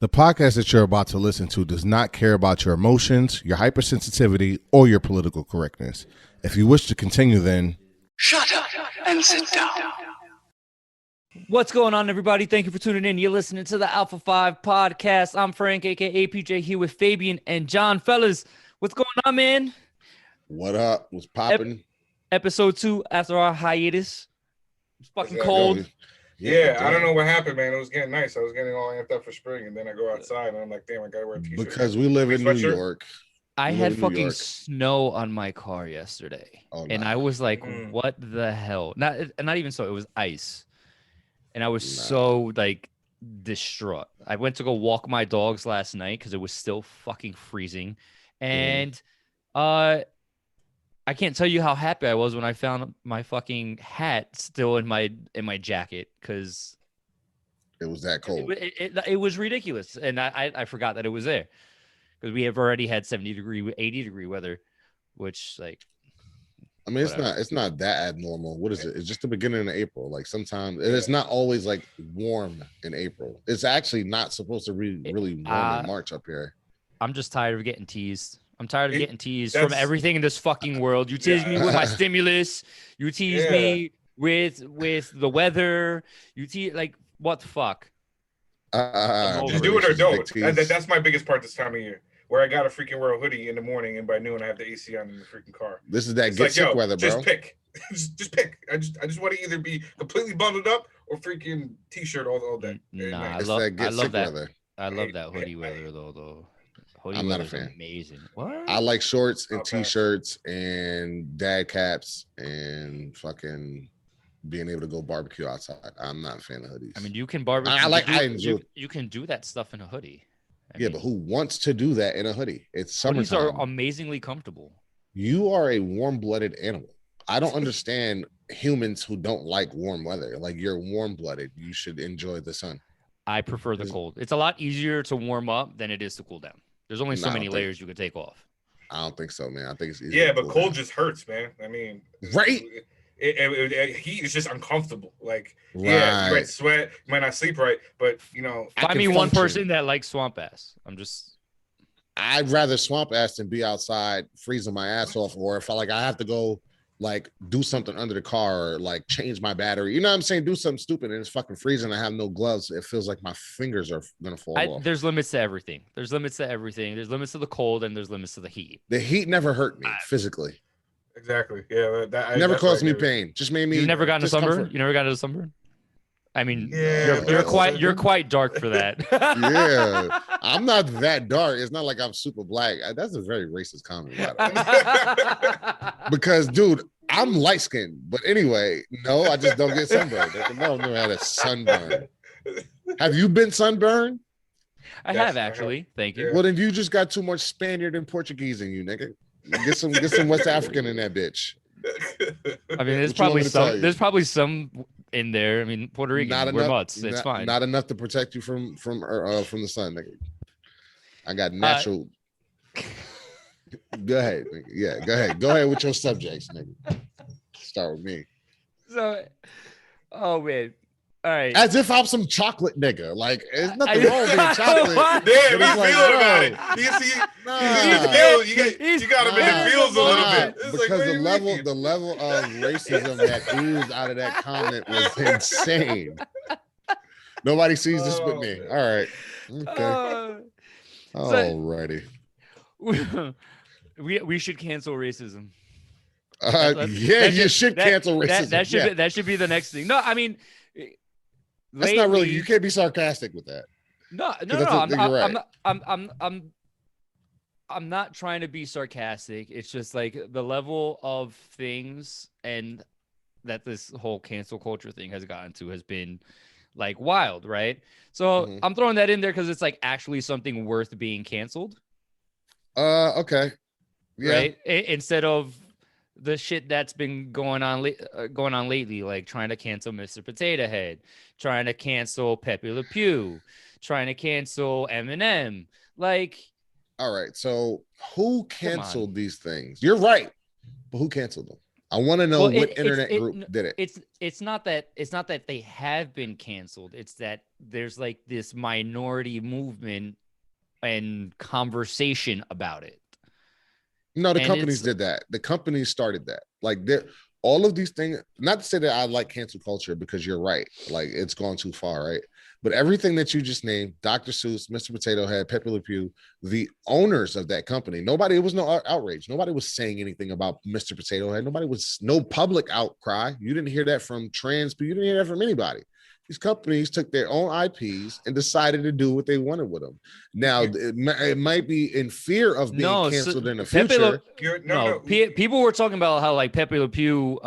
The podcast that you're about to listen to does not care about your emotions, your hypersensitivity, or your political correctness. If you wish to continue, then shut up and sit down. What's going on, everybody? Thank you for tuning in. You're listening to the Alpha 5 podcast. I'm Frank, aka PJ, here with Fabian and John. Fellas, what's going on, man? What up? What's popping? Episode 2 after our hiatus. It's fucking cold. Yeah, I don't know what happened, man. It was getting nice. I was getting all amped up for spring, and then I go outside, and I'm like, damn, I gotta wear a t-shirt. Because we live in New York. I had fucking snow on my car yesterday, and I was like, what the hell? Not even so. It was ice, and I was so like distraught. I went to go walk my dogs last night because it was still fucking freezing, and I can't tell you how happy I was when I found my fucking hat still in my jacket because it was that cold. It was ridiculous, and I forgot that it was there because we have already had 70-degree, 80-degree weather, which like. I mean, it's not that abnormal. What is it? It's just the beginning of April. Like sometimes it's not always like warm in April. It's actually not supposed to be really warm in March up here. I'm just tired of getting teased. I'm tired of getting teased from everything in this fucking world. You tease me with my stimulus. You tease me with the weather. You tease like what the fuck? Just do it or don't. That's my biggest part this time of year. Where I got to freaking wear a hoodie in the morning, and by noon I have the AC on in the freaking car. This is that get sick weather, bro. Just pick. just pick. I just want to either be completely bundled up or freaking t-shirt all day. Nah, I love that. Weather. I love that hoodie weather though. I'm not a fan. Amazing. What? I like shorts and t-shirts and dad caps and fucking being able to go barbecue outside. I'm not a fan of hoodies. I mean, you can barbecue. I enjoy. You can do that stuff in a hoodie. I mean, but who wants to do that in a hoodie? It's summertime. Hoodies are amazingly comfortable. You are a warm-blooded animal. I don't understand humans who don't like warm weather. Like you're warm-blooded. You should enjoy the sun. I prefer the cold. It's a lot easier to warm up than it is to cool down. There's only so many layers you could take off. I don't think so, man. I think it's easy. Yeah, but cold just hurts, man. I mean, right? Heat is just uncomfortable. Like, yeah, you might sweat, you might not sleep right, but you know, find me one person that likes swamp ass. I'd rather swamp ass than be outside freezing my ass off, or if I have to go like do something under the car or like change my battery. You know what I'm saying? Do something stupid and it's fucking freezing. I have no gloves. It feels like my fingers are gonna fall off. There's limits to everything. There's limits to the cold and there's limits to the heat. The heat never hurt me physically. Exactly. Yeah. Never caused me pain. Just made me. You've never gotten a sunburn? You never gotten a sunburn? I mean, you're quite dark for that. Yeah, I'm not that dark. It's not like I'm super black. That's a very racist comment. Because, dude, I'm light skinned. But anyway, no, I just don't get sunburned. No, I've never had a sunburn. Have you been sunburned? I have actually. Thank you. Well, then you just got too much Spaniard and Portuguese in you, nigga. Get some West African in that bitch. I mean, there's probably some in there. I mean, Puerto Rican, we're mutts. It's fine. Not enough to protect you from the sun, nigga. I got natural. Go ahead, nigga. Yeah, go ahead. Go ahead with your subjects, nigga. Start with me. So, oh man. All right. As if I'm some chocolate nigga. Like, there's nothing wrong with being chocolate. Damn, he's feeling about it. You got him in the feels a little bit. Because the level of racism that oozed out of that comment was insane. Nobody sees this but me. All right. Okay. Alrighty. We should cancel racism. You should cancel racism. That should be the next thing. No, I mean, that's not really. You can't be sarcastic with that. No. I'm not trying to be sarcastic. It's just like the level of things and that this whole cancel culture thing has gotten to has been like wild, right? So I'm throwing that in there because it's like actually something worth being canceled. Okay. Yeah. Right. Instead of the shit that's been going on lately, like trying to cancel Mr. Potato Head, trying to cancel Pepe Le Pew, trying to cancel Eminem. Like, all right, so who canceled these things? You're right, but who canceled them? I want to know what internet group did it. It's not that they have been canceled. It's that there's like this minority movement and conversation about it. No, the companies did that. The companies started that. Like all of these things, not to say that I like cancel culture, because you're right. Like it's gone too far, right? But everything that you just named, Dr. Seuss, Mr. Potato Head, Pepe Le Pew, the owners of that company, it was no outrage. Nobody was saying anything about Mr. Potato Head. No public outcry. You didn't hear that from trans people. You didn't hear that from anybody. These companies took their own IPs and decided to do what they wanted with them. Now, it might be in fear of being canceled in the future. People were talking about how like Pepe Le Pew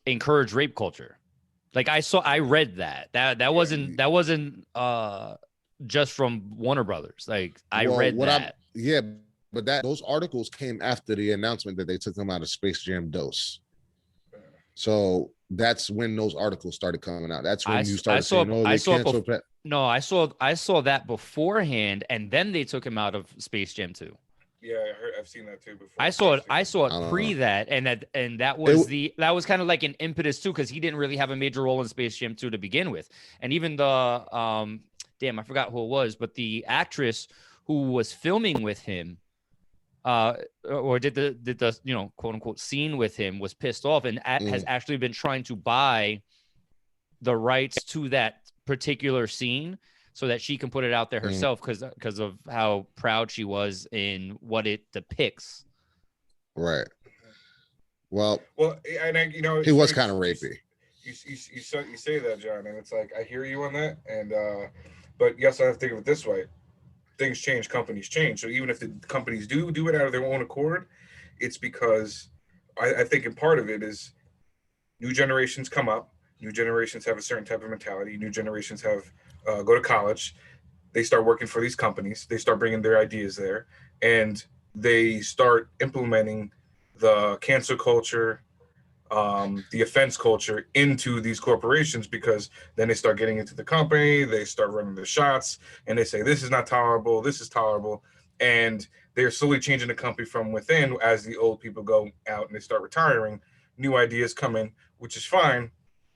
encouraged rape culture. Like I read that wasn't just from Warner Brothers. Like I read that. But those articles came after the announcement that they took them out of Space Jam DOS. So that's when those articles started coming out. That's when you started saying, "Oh, they canceled." No, I saw that beforehand, and then they took him out of Space Jam 2. Yeah, I've seen that too before. I saw it pre that, and that was kind of like an impetus too, because he didn't really have a major role in Space Jam 2 to begin with, and even the I forgot who it was, but the actress who was filming with him, or did the quote unquote scene with him, was pissed off and has actually been trying to buy the rights to that particular scene so that she can put it out there herself because of how proud she was in what it depicts. Right. Well, and he was kind of rapey. You say that, John, and it's like I hear you on that, and but yes, I have to think of it this way: things change, companies change. So even if the companies do it out of their own accord, it's because I think in part of it is new generations come up. New generations have a certain type of mentality. New generations have go to college. They start working for these companies. They start bringing their ideas there, and they start implementing the cancel culture, the offense culture into these corporations, because then they start getting into the company. They start running the shots, and they say, this is not tolerable. This is tolerable. And they're slowly changing the company from within as the old people go out and they start retiring. New ideas come in, which is fine.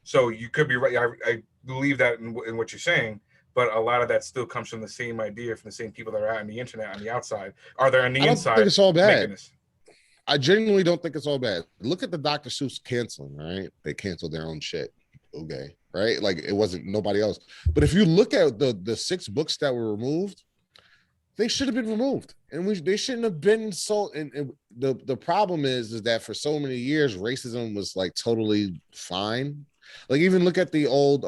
So you could be right. I believe that in what you're saying, but a lot of that still comes from the same idea, from the same people that are out on the internet, on the outside. Are there on the inside? I don't think it's all bad. I genuinely don't think it's all bad. Look at the Dr. Seuss canceling, right? They canceled their own shit. Okay, right? Like it wasn't nobody else. But if you look at the 6 books that were removed, they should have been removed, and they shouldn't have been so. And the problem is that for so many years, racism was like totally fine. Like even look at the old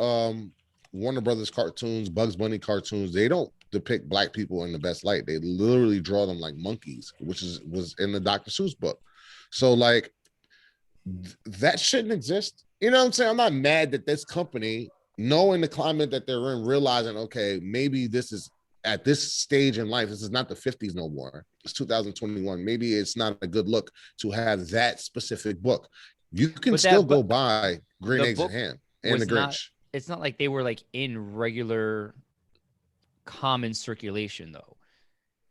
Warner Brothers cartoons, Bugs Bunny cartoons. They don't depict black people in the best light. They literally draw them like monkeys, which was in the Dr. Seuss book. So like that shouldn't exist. You know what I'm saying? I'm not mad that this company, knowing the climate that they're in, realizing, okay, maybe this is at this stage in life, this is not the 50s no more. It's 2021. Maybe it's not a good look to have that specific book. You can still go buy Green Eggs and Ham and The Grinch. It's not like they were like in regular common circulation though.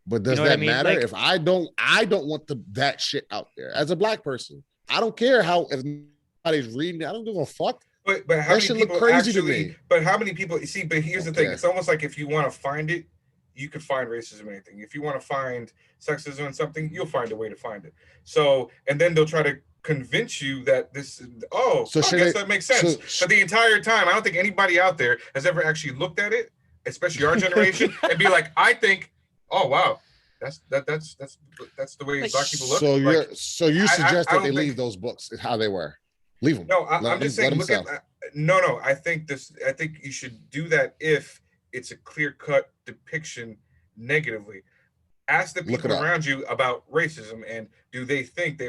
But does that matter? Like, if I don't want that shit out there as a black person. I don't care how if anybody's reading it. I don't give a fuck. But how many people look crazy to me? But how many people see? But here's the thing: it's almost like if you want to find it, you can find racism in anything. If you want to find sexism in something, you'll find a way to find it. So, and then they'll try to convince you that this. Oh, so I guess that makes sense. But the entire time, I don't think anybody out there has ever actually looked at it, especially our generation, and be like, I think, oh wow. That's the way black people look. So you suggest that they leave those books how they were. Leave them. No, I'm just saying. Look at no. I think you should do that if it's a clear-cut depiction negatively. Ask the people around you about racism, and do they think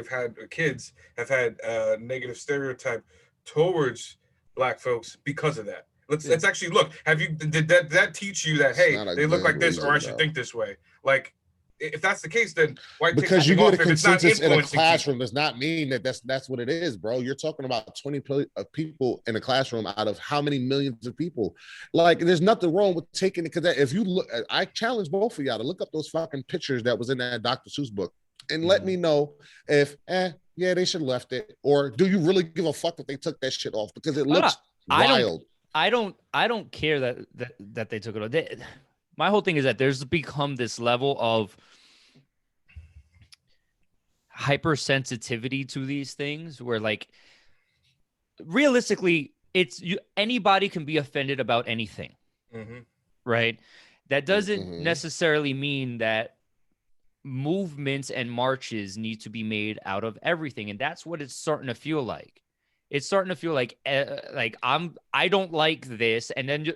kids have had a negative stereotype towards black folks because of that? Let's actually look. Did that teach you that they look like this, or I should think this way? Like, if that's the case, then why? Because you get a consensus in a classroom does not mean that that's what it is, bro. You're talking about 20 people in a classroom out of how many millions of people? Like, there's nothing wrong with taking it, because if you look, I challenge both of y'all to look up those fucking pictures that was in that Dr. Seuss book and let me know if yeah, they should have left it, or do you really give a fuck if they took that shit off? Because it looks wild. I don't care that they took it off. My whole thing is that there's become this level of hypersensitivity to these things where, like, realistically, anybody can be offended about anything, right? That doesn't necessarily mean that movements and marches need to be made out of everything, and that's what it's starting to feel like. It's starting to feel like I don't like this, and then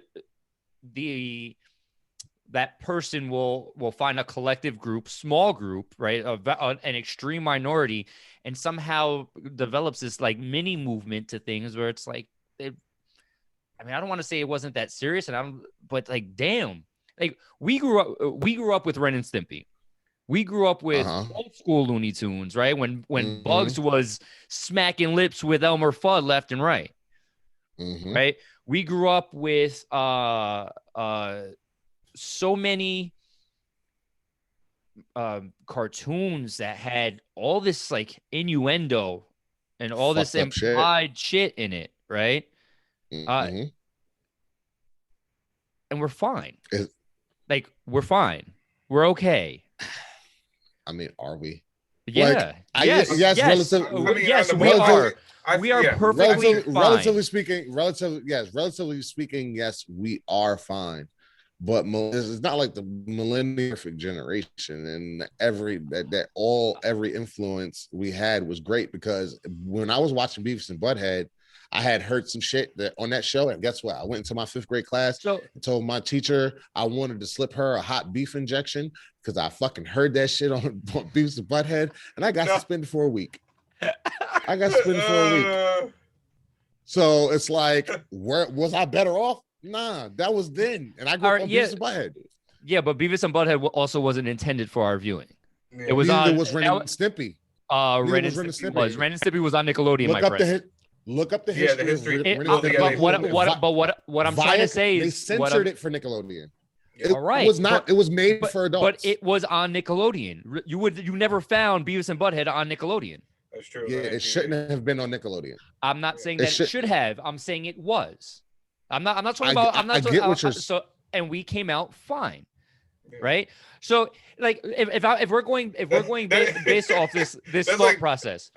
that person will find a collective group, small group, right, an extreme minority, and somehow develops this like mini movement to things where it's like, I don't want to say it wasn't that serious, but like, damn, like we grew up with Ren and Stimpy. We grew up with old school Looney Tunes, right? When Bugs was smacking lips with Elmer Fudd left and right, right? We grew up with so many cartoons that had all this like innuendo and all this implied shit in it, right? And we're fine. Like, we're fine. We're okay. I mean, are we? Yeah. Like, yes, we are perfectly fine. Relatively speaking, yes, we are fine. But it's not like the millennial perfect generation, and every influence we had was great, because when I was watching Beavis and Butthead, I had heard some shit on that show, and guess what? I went into my 5th grade class and told my teacher I wanted to slip her a hot beef injection because I fucking heard that shit on Beavis and Butthead, and I got suspended for a week. So it's like, where was I better off? Nah, that was then, and I grew up on Beavis and Butthead. Yeah, but Beavis and Butthead also wasn't intended for our viewing. Yeah. It was on. It was Ren and Stimpy. Ren and Stimpy was on Nickelodeon. Look up the history. What I'm trying to say is they censored it for Nickelodeon. All right, it was made for adults. But it was on Nickelodeon. You never found Beavis and Butthead on Nickelodeon. That's true. Yeah, it shouldn't have been on Nickelodeon. I'm not saying that it should have. I'm saying it was. I'm not talking about. I'm not. I get what you're. So, and we came out fine, right? So, like, if we're going based off this thought process,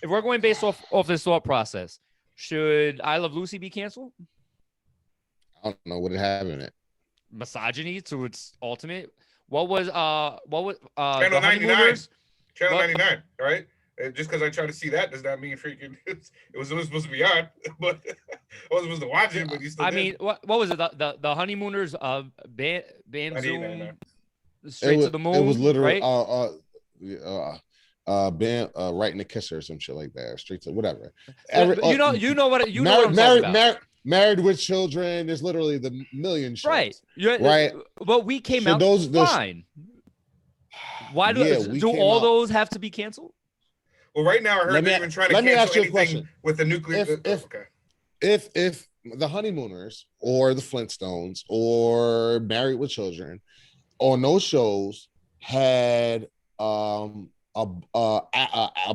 if we're going based off this thought process, should I Love Lucy be canceled? I don't know what it had in it. Misogyny to its ultimate. What was Channel 99? Channel 99, right? Just because I try to see that does not mean freaking it was supposed to be on, but I wasn't supposed to watch it. But you still. Mean, what was it? The Honeymooners Banzoom Straight to the Moon. It was literally right? Writing a Kiss or some shit like that. Straight to whatever. You know what I'm talking about. Married with Children. There's literally the million shows. Right. Right. But we came out fine. Why do all those have to be canceled? Well, right now I heard they're even trying to cancel anything with the nuclear. If the Honeymooners or the Flintstones or Married with Children on those shows had a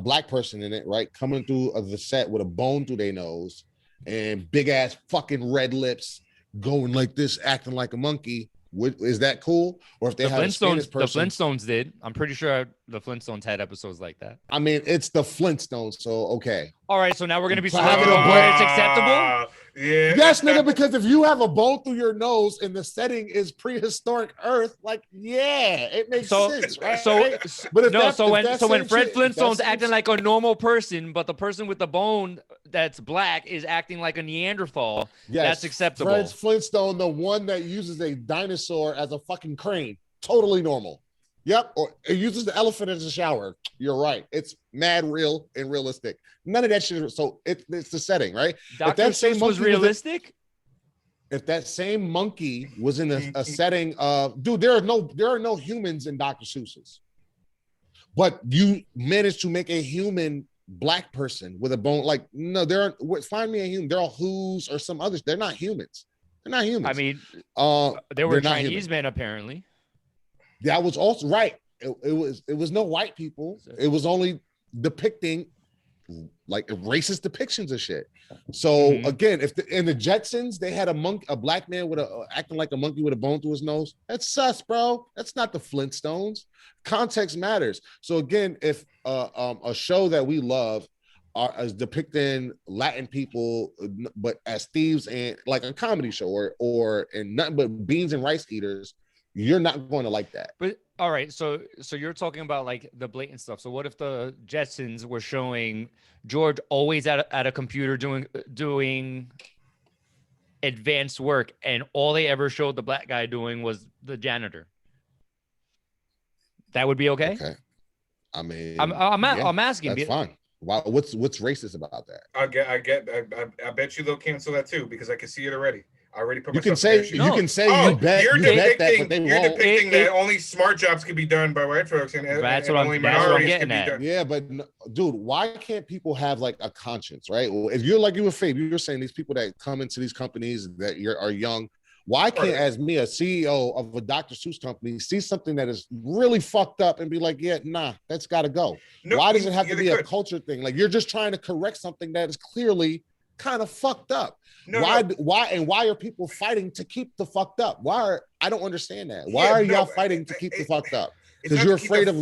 black person in it, right, coming through the set with a bone through their nose and big ass fucking red lips, going like this, acting like a monkey. Is that cool? Or if they had the Flintstones did. I'm pretty sure the Flintstones had episodes like that. I mean, it's the Flintstones, so okay. All right, so now we're gonna be so it's acceptable. Yeah. Yes, nigga, because if you have a bone through your nose and the setting is prehistoric Earth, like, yeah, it makes sense, right? But when Fred Flintstone's acting like a normal person, but the person with the bone that's black is acting like a Neanderthal, that's acceptable. Fred Flintstone, the one that uses a dinosaur as a fucking crane, totally normal. Yep, or it uses the elephant as a shower. You're right. It's mad real and realistic. None of that shit. So it's the setting, right? Dr. Seuss was realistic. If that same monkey was in a setting of, dude, there are no humans in Dr. Seuss's, but you managed to make a human black person with a bone. Like, no, find me a human. They're all Who's or some others. They're not humans. They're not humans. I mean, they were Chinese men apparently. That was also right. it was no white people. It was only depicting like racist depictions of shit. So again, if in the Jetsons they had a black man with acting like a monkey with a bone through his nose, that's sus, bro. That's not the Flintstones. Context matters. So again, if a show that we love is depicting Latin people, but as thieves and like a comedy show or and nothing but beans and rice eaters, you're not going to like that. But all right, so you're talking about like the blatant stuff. So what if the Jetsons were showing George always at a computer doing advanced work, and all they ever showed the black guy doing was the janitor? That would be okay. Okay. I mean, I'm asking. That's fine. Why? What's racist about that? I bet you they'll cancel that too because I can see it already. I already put you can say you can say you bet that, but they won't. Depicting that only smart jobs can be done by white folks and only minorities can be done. Yeah, but dude, why can't people have like a conscience, right? Well, if you're like you were Fabe, you were saying these people that come into these companies that are young. Why can't, as me, a CEO of a Dr. Seuss company, see something that is really fucked up and be like, yeah, nah, that's got to go? No, why does it have to be a culture thing? Like you're just trying to correct something that is clearly kind of fucked up. Why are people fighting to keep the fucked up? I don't understand that. Why are y'all fighting to keep the fucked up? Because you're afraid of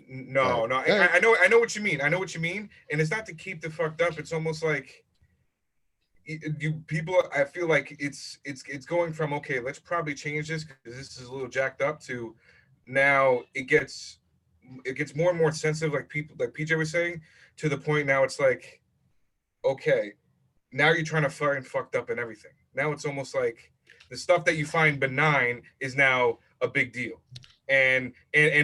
No. I know what you mean. I know what you mean. And it's not to keep the fucked up. It's almost like people. I feel like it's going from, okay, let's probably change this because this is a little jacked up, to now it gets more and more sensitive, like people, like PJ was saying, to the point now it's like, okay, now you're trying to find fucked up and everything. Now it's almost like the stuff that you find benign is now a big deal. And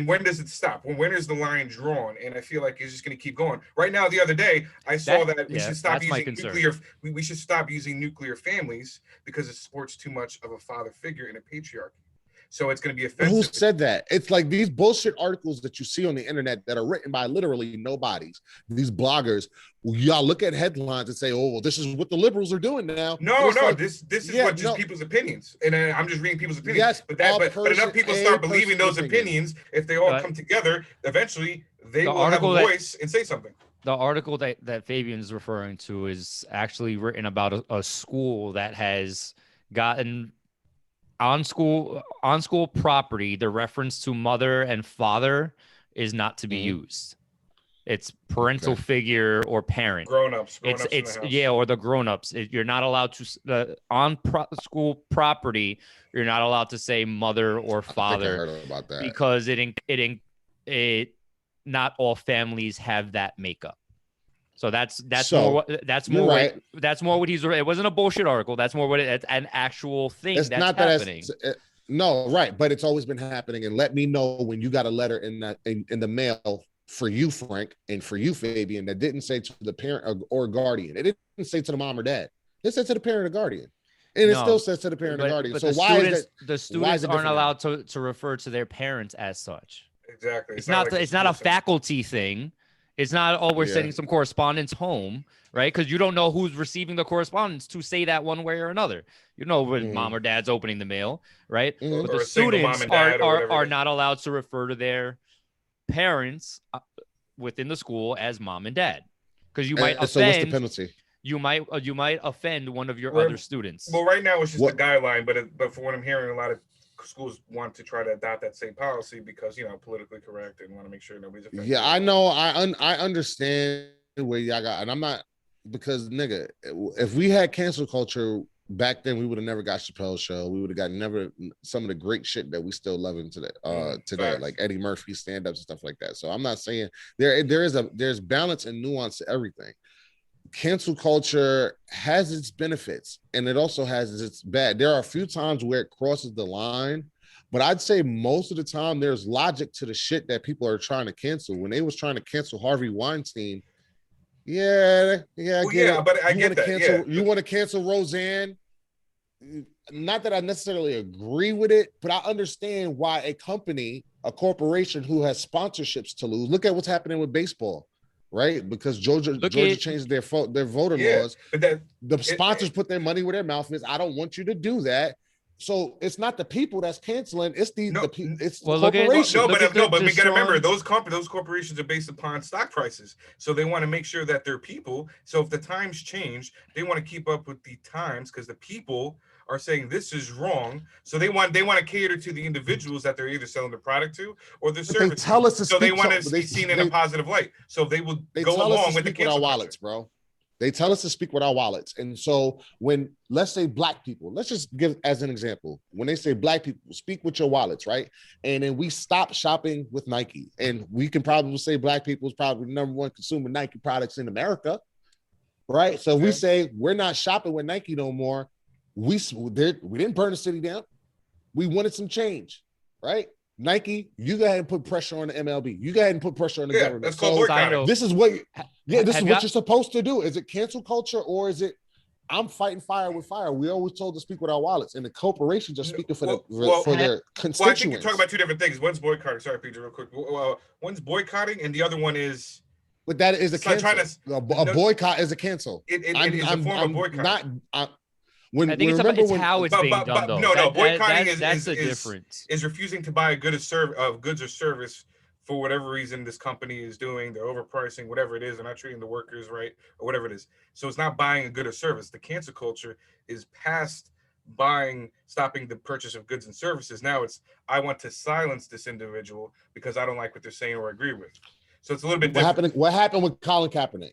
when does it stop? When is the line drawn? And I feel like it's just going to keep going. Right now, the other day, I saw that we should stop using nuclear. We should stop using nuclear families because it supports too much of a father figure in a patriarchy. So it's going to be offensive. Who said that? It's like these bullshit articles that you see on the internet that are written by literally nobodies. These bloggers, y'all look at headlines and say, "Oh, well, this is what the liberals are doing now." No, like, this is just people's opinions, and I'm just reading people's opinions. Yes, but enough people start believing those opinions. If they all come together, eventually they will have a voice and say something. The article that Fabian is referring to is actually written about a school that has gotten on school property. The reference to mother and father is not to be used. It's parental figure or parent. Grown-ups it's or the grown-ups. You're not allowed to on school property. You're not allowed to say mother or father. I heard about that because it not all families have that makeup. So that's more what he's. It wasn't a bullshit article. That's more what it's an actual thing that's happening. No, right, but it's always been happening. And let me know when you got a letter in the mail for you, Frank, and for you, Fabian, that didn't say to the parent or guardian. It didn't say to the mom or dad. It said to the parent or guardian, and it still says to the parent or guardian. So why is that? The students aren't allowed to refer to their parents as such. Exactly. It's not a faculty thing. It's not, we're sending some correspondence home, right? Because you don't know who's receiving the correspondence to say that one way or another. You know when mom or dad's opening the mail, right? But the students are not allowed to refer to their parents within the school as mom and dad, because you might offend. So what's the penalty? You might offend one of your other students. Well, right now it's just a guideline, but for what I'm hearing, a lot of schools want to try to adopt that same policy because, politically correct and want to make sure nobody's affected. Yeah, I know. I understand where y'all got, and I'm not, because nigga, if we had cancel culture back then, we would have never got Chappelle's show. We would have got some of the great shit that we still loving today. Today, like Eddie Murphy stand-ups and stuff like that. So I'm not saying there's balance and nuance to everything. Cancel culture has its benefits and it also has its bad. There are a few times where it crosses the line, but I'd say most of the time there's logic to the shit that people are trying to cancel. When they was trying to cancel Harvey Weinstein, but I get that. You want to cancel Roseanne? Not that I necessarily agree with it, but I understand why a corporation who has sponsorships to lose. Look at what's happening with baseball. Right, because Georgia changed their voter laws. But the sponsors put their money where their mouth is. I don't want you to do that. So it's not the people that's canceling. It's it's well, corporations. But we gotta remember those corporations are based upon stock prices. So they want to make sure that their people. So if the times change, they want to keep up with the times because the people are saying this is wrong. So they want to cater to the individuals that they're either selling the product to or the service. They tell us to so they want to be seen in a positive light. So they will go along with the cancel wallets, bro. They tell us to speak with our wallets. And so when, let's say black people, let's just give as an example, when they say black people, speak with your wallets, right? And then we stop shopping with Nike. And we can probably say black people is probably the number one consumer Nike products in America, right? So we say we're not shopping with Nike no more. We didn't burn the city down. We wanted some change, right? Nike, you go ahead and put pressure on the MLB. You go ahead and put pressure on the government. That's called this is what you're supposed to do. Is it cancel culture or is it I'm fighting fire with fire? We always told to speak with our wallets, and the corporations are speaking for their constituents. Well, I think you're talking about two different things. One's boycotting. Sorry, Peter, real quick. One's boycotting, and the other one is. But that is a cancel. A boycott is a cancel. It is a form of boycott. I think it's how it's being done, though. No, boycotting that's the difference. Is refusing to buy goods or service for whatever reason this company is doing. They're overpricing, whatever it is. They're not treating the workers right, or whatever it is. So it's not buying a good or service. The cancel culture is past stopping the purchase of goods and services. Now it's, I want to silence this individual because I don't like what they're saying or agree with. So it's a little bit different. What happened with Colin Kaepernick,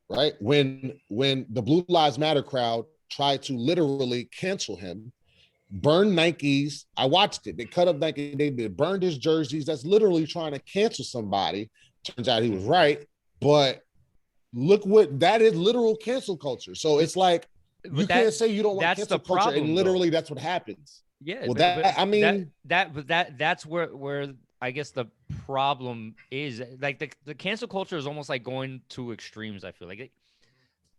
right? When the Blue Lives Matter crowd tried to literally cancel him, burn Nikes. I watched it. They cut up Nike. They burned his jerseys. That's literally trying to cancel somebody. Turns out he was right. But look what that is, literal cancel culture. So it's like, you can't say you don't want cancel culture, and literally that's what happens. Yeah. Well, that's where I guess the problem is. Like the cancel culture is almost like going to extremes, I feel like.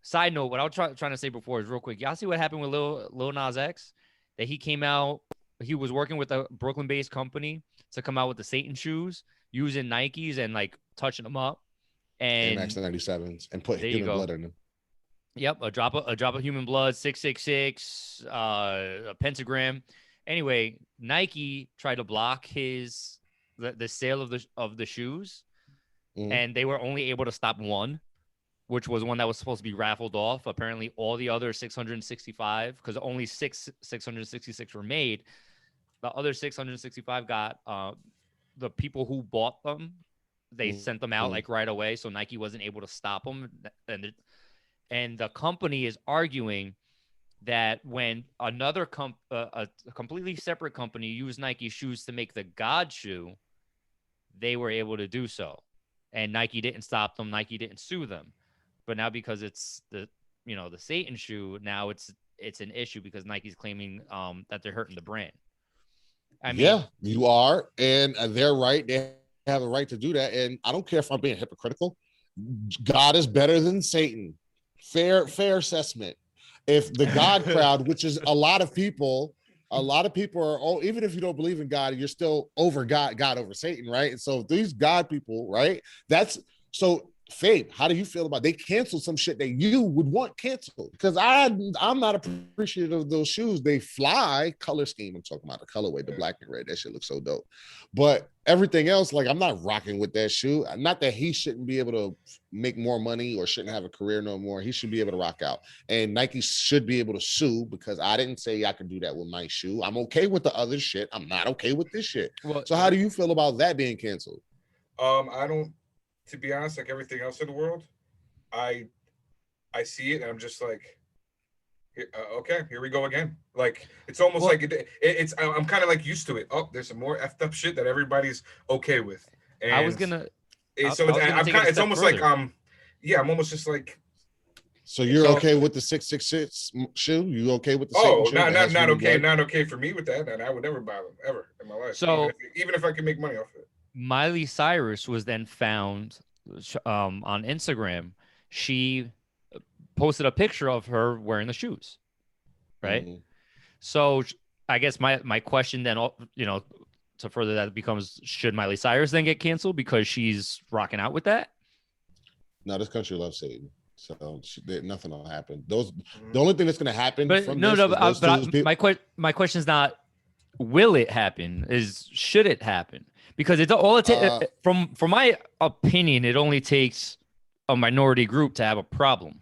Side note, what I was trying to say before is real quick. Y'all see what happened with Lil Nas X? That he came out, he was working with a Brooklyn-based company to come out with the Satan shoes, using Nikes and like touching them up. And Max 97s and put human blood in them. Yep, a drop of human blood, 666, a pentagram. Anyway, Nike tried to block the sale of the shoes, and they were only able to stop one, which was one that was supposed to be raffled off. Apparently, all the other 665, because only 666 were made, the other 665 got the people who bought them. They sent them out like right away, so Nike wasn't able to stop them. And the company is arguing that when another a completely separate company used Nike shoes to make the God shoe, they were able to do so, and Nike didn't stop them. Nike didn't sue them. But now because it's the Satan shoe, now it's an issue because Nike's claiming that they're hurting the brand. I mean, yeah, you are, and they're right. They have a right to do that, and I don't care if I'm being hypocritical. God is better than Satan. Fair assessment. If the God crowd, which is a lot of people are, even if you don't believe in God, you're still over God over Satan, right? And so these God people, right? Fabe, how do you feel about they canceled some shit that you would want canceled? Because I'm not appreciative of those shoes. They fly, color scheme. I'm talking about the colorway, the black and red. That shit looks so dope. But everything else, like I'm not rocking with that shoe. Not that he shouldn't be able to make more money or shouldn't have a career no more. He should be able to rock out. And Nike should be able to sue because I didn't say I could do that with my shoe. I'm okay with the other shit. I'm not okay with this shit. Well, so how do you feel about that being canceled? I don't. To be honest, like everything else in the world, I see it and I'm just like, okay, here we go again. Like it's almost like it's. I'm kind of like used to it. Oh, there's some more effed up shit that everybody's okay with. And I was gonna. It's almost further. Like yeah, I'm almost just like. So you're okay with the 666 shoe? You okay with the? Oh, not okay for me with that. And I would never buy them ever in my life. So even if I can make money off it. Miley Cyrus was then found on Instagram. She posted a picture of her wearing the shoes, right? Mm-hmm. So I guess my question then, to further that becomes, should Miley Cyrus then get canceled because she's rocking out with that? No, this country loves Satan. So nothing will happen. The only thing that's going to happen. But from no, this but my question is not will it happen? Is should it happen? Because it's all it takes. From my opinion, it only takes a minority group to have a problem,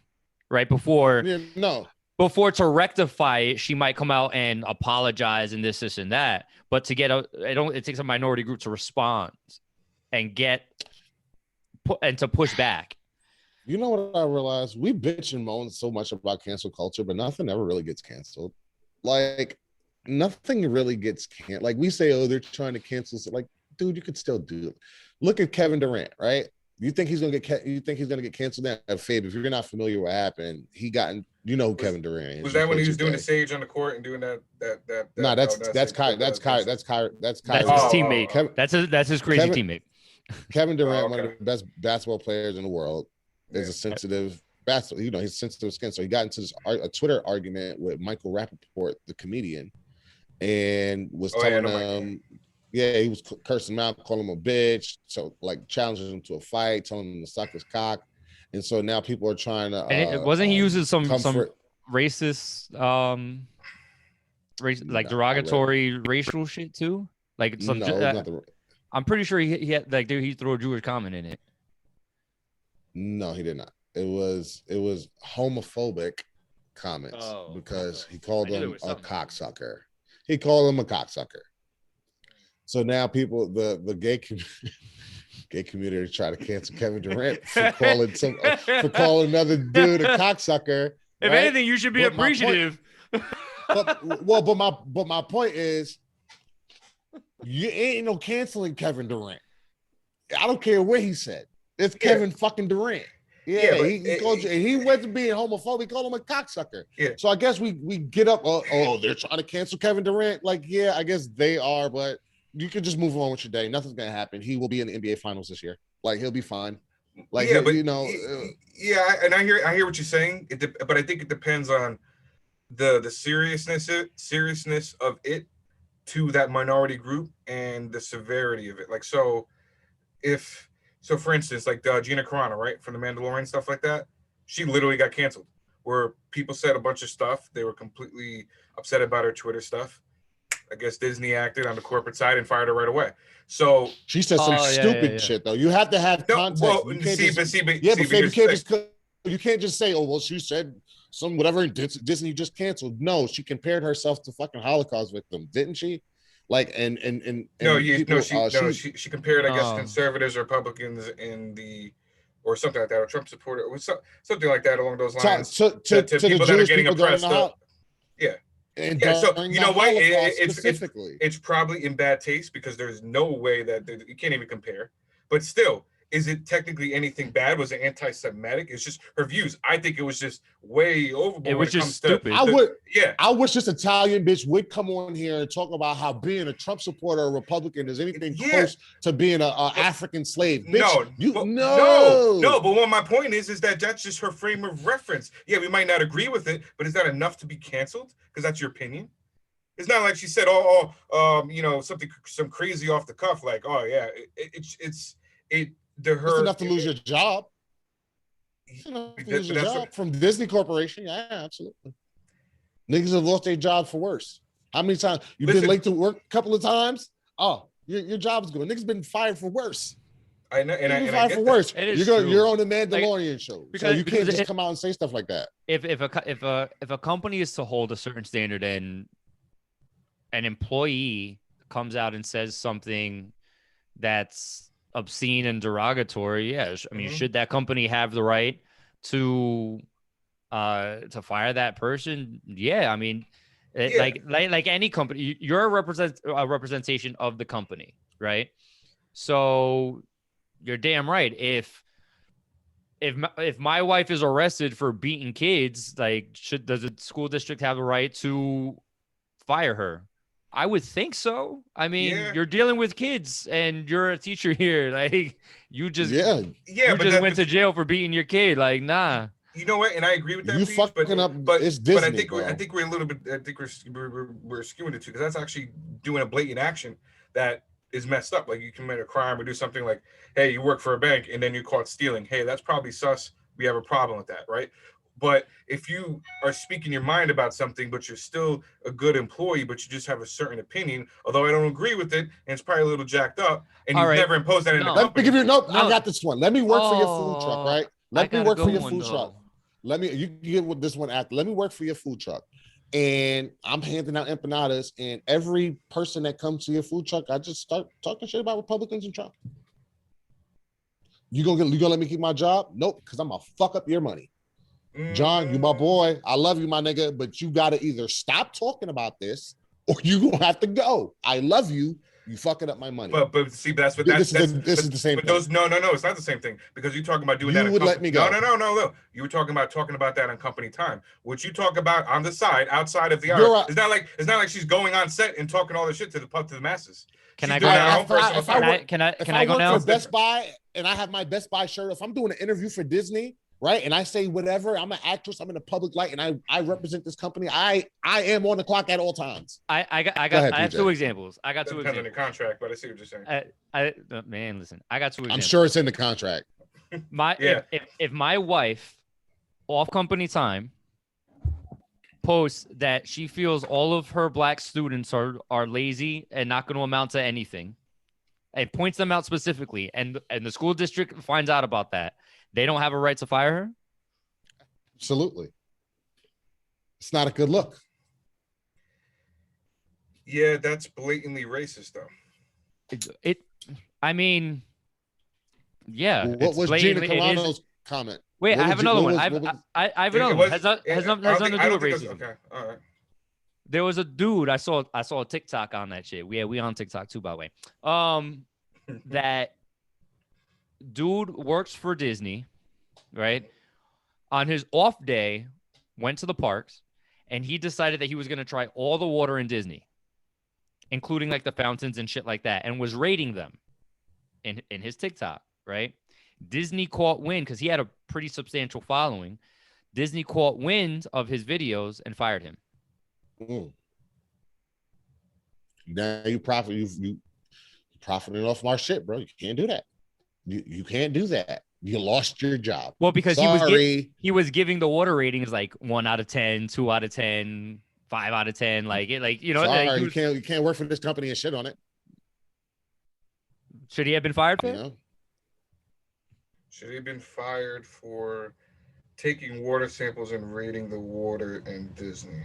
right? Before to rectify it, she might come out and apologize and this and that. But to get it takes a minority group to respond and to push back. You know what I realized? We bitch and moan so much about cancel culture, but nothing ever really gets canceled. Like nothing really gets canceled. Like we say, oh, they're trying to cancel. So like, dude, you could still do it. Look at Kevin Durant, right? You think he's gonna get canceled? Now, Fabe, if you're not familiar with what happened, you know who Kevin Durant is. Was that when he was doing the sage on the court and doing that? No, that's Kyrie's teammate. That's his crazy teammate. Kevin Durant, one of the best basketball players in the world, is a sensitive basketball. He's sensitive skin. So he got into a Twitter argument with Michael Rappaport, the comedian, and was telling him. Yeah, he was cursing him out, calling him a bitch, so like challenging him to a fight, telling him to suck his cock, and so now people are trying to. And wasn't he using some racist, derogatory racial shit too? Like some. I'm pretty sure he had he threw a Jewish comment in it. No, he did not. It was homophobic comments because he called him a cocksucker. He called him a cocksucker. So now people, the gay community try to cancel Kevin Durant for calling another dude a cocksucker. If anything, you should be appreciative. But my point is, you ain't no canceling Kevin Durant. I don't care what he said. It's Kevin fucking Durant. Yeah, he wasn't being homophobic. He called him a cocksucker. Yeah. So I guess we get up. Oh, they're trying to cancel Kevin Durant. Like, yeah, I guess they are, but. You can just move on with your day. Nothing's gonna happen. He will be in the NBA Finals this year. Like he'll be fine. Like yeah, but and I hear what you're saying. But I think it depends on the seriousness of it to that minority group and the severity of it. Like for instance, like Gina Carano, right, from The Mandalorian, stuff like that. She literally got canceled. Where people said a bunch of stuff. They were completely upset about her Twitter stuff. I guess Disney acted on the corporate side and fired her right away. So she said some stupid shit though. You have to have context. Well, you can't just say, "Oh, well, she said some whatever." Disney just canceled. No, she compared herself to fucking Holocaust victim, didn't she? Like she compared, I guess, conservatives, Republicans, or something like that, or Trump supporter, or something like that along those lines. To people that are getting oppressed. Yeah. And so you know what? It's probably in bad taste because there's no way that you can't even compare. But still, is it technically anything bad? Was it anti-Semitic? It's just her views. I think it was just way overboard. It was just stupid. I wish this Italian bitch would come on here and talk about how being a Trump supporter or Republican is anything close to being an African slave. Bitch, no. But what my point is that that's just her frame of reference. Yeah, we might not agree with it, but is that enough to be canceled? Because that's your opinion. It's not like she said, some crazy off the cuff, like, oh yeah, it's enough to lose your job. From Disney Corporation. Yeah, absolutely. Niggas have lost their job for worse. How many times you've been late to work a couple of times? Oh, your job's good. Niggas been fired for worse. I know, and I fired for worse. You're on the Mandalorian show, so you can't just come out and say stuff like that. If a company is to hold a certain standard and an employee comes out and says something that's obscene and derogatory, yes, I mean, should that company have the right to fire that person? Yeah, I mean, like any company, you're a representation of the company, right? So you're damn right. If my wife is arrested for beating kids, like, does the school district have the right to fire her? I would think so. I mean, you're dealing with kids and you're a teacher here. Like, you just went to jail for beating your kid. Like, nah. You know what? And I agree with that. You fucking up, but it's Disney. But I think we're a little bit. I think we're skewing it too, because that's actually doing a blatant action that is messed up. Like, you commit a crime or do something like, hey, you work for a bank and then you're caught stealing. Hey, that's probably sus, we have a problem with that, right? But if you are speaking your mind about something, but you're still a good employee, but you just have a certain opinion, although I don't agree with it, and it's probably a little jacked up, and you've never imposed that in the company. Let me give you, I got this one. Let me work for your food truck, right? Let me work for your food truck. You get with this one after. Let me work for your food truck. And I'm handing out empanadas, and every person that comes to your food truck, I just start talking shit about Republicans and Trump. You gonna let me keep my job? Nope, because I'm gonna fuck up your money. John, you my boy. I love you, my nigga, but you gotta either stop talking about this or you gonna have to go. I love you. You fucking up my money. But see, this is the same thing. Those, no, it's not the same thing, because you're talking about doing that. You would let me go. No. You were talking about that on company time. What you talk about on the side, outside of the hour, it's not like she's going on set and talking all this shit to the masses. Can I go now? Can I go now? For Best Buy, and I have my Best Buy shirt. If I'm doing an interview for Disney, right, and I say whatever, I'm an actress, I'm in a public light, and I represent this company. I am on the clock at all times. I have two examples. I got two examples. Depends on the contract, but I see what you're saying. Man, listen, I got two examples. I'm sure it's in the contract. If my wife, off company time, posts that she feels all of her black students are lazy and not going to amount to anything, and points them out specifically, and the school district finds out about that, they don't have a right to fire her? Absolutely. It's not a good look. Yeah, that's blatantly racist, though. I mean, yeah. What was Gina Carano's comment? Wait, I have another one. I have another one. Has nothing to do with racism. Okay, all right. There was a dude, I saw a TikTok on that shit. We on TikTok too, by the way. That dude works for Disney, right? On his off day, went to the parks, and he decided that he was going to try all the water in Disney, including like the fountains and shit like that, and was rating them in his TikTok, right? Disney caught wind, because he had a pretty substantial following. Disney caught wind of his videos and fired him. Now you profiting off my shit, bro. You can't do that. You can't do that. You lost your job. Well, because he was giving the water ratings like 1 out of 10, 2 out of 10, 5 out of 10. You can't work for this company and shit on it. Should he have been fired for it? Should he have been fired for taking water samples and rating the water in Disney?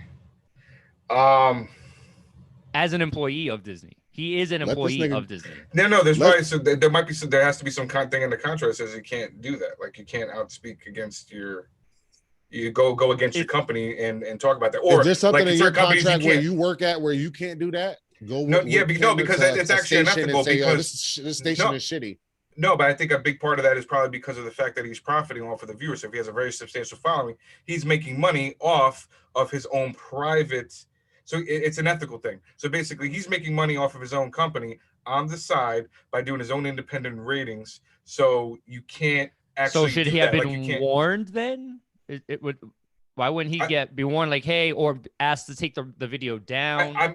As an employee of Disney. He is an employee of Disney. No, there has to be some thing in the contract that says you can't do that. Like, you can't outspeak against you go against your company and talk about that. Or is there something in your contract where you work at where you can't do that? Because it's actually unethical, because this station is shitty. No, but I think a big part of that is probably because of the fact that he's profiting off of the viewers. So if he has a very substantial following, he's making money off of his own private. So it's an ethical thing. So basically, he's making money off of his own company on the side by doing his own independent ratings. So you can't actually. So should he have been warned then? It would. Why wouldn't he be warned, like, hey, or asked to take the video down? I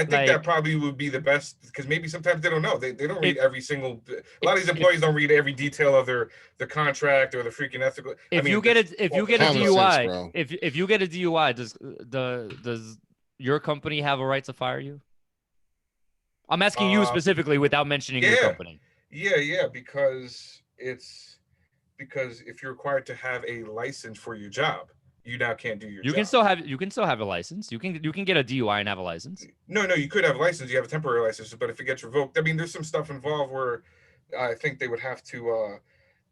think that probably would be the best, because maybe sometimes they don't know. They don't read every single. A lot of these employees don't read every detail of the contract or the freaking ethical. If you get a DUI, if you get a DUI, does your company have a right to fire you? I'm asking you specifically without mentioning your company. Yeah, because if you're required to have a license for your job, you now can't do your job. You can still have a license. You can get a DUI and have a license. No, you could have a license. You have a temporary license, but if it gets revoked, I mean, there's some stuff involved where I think they would have to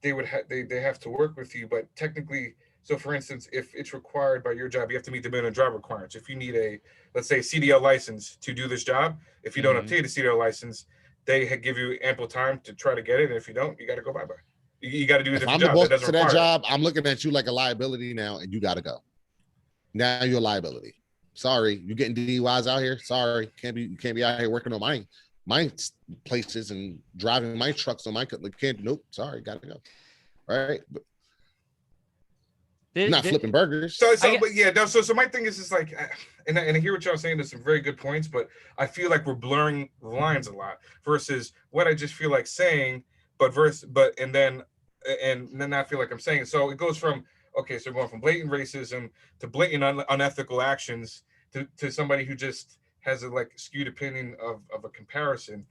they have to work with you, but technically. So, for instance, if it's required by your job, you have to meet the minimum job requirements. If you need let's say, CDL license to do this job, if you don't obtain a CDL license, they give you ample time to try to get it. And if you don't, you got to go bye-bye. You got to do a different job. If I'm the boss to that job, I'm looking at you like a liability now, and you got to go. Now you're a liability. Sorry, you getting DUIs out here? Sorry, you can't be out here working on my places and driving my trucks on my can't. Nope, sorry, got to go. All right. Not flipping burgers. So my thing is just like, and I hear what y'all saying. There's some very good points, but I feel like we're blurring the lines a lot versus what I just feel like saying. And then and then I feel like I'm saying, so it goes from, okay, so we're going from blatant racism to blatant unethical actions to somebody who just has a like skewed opinion of a comparison.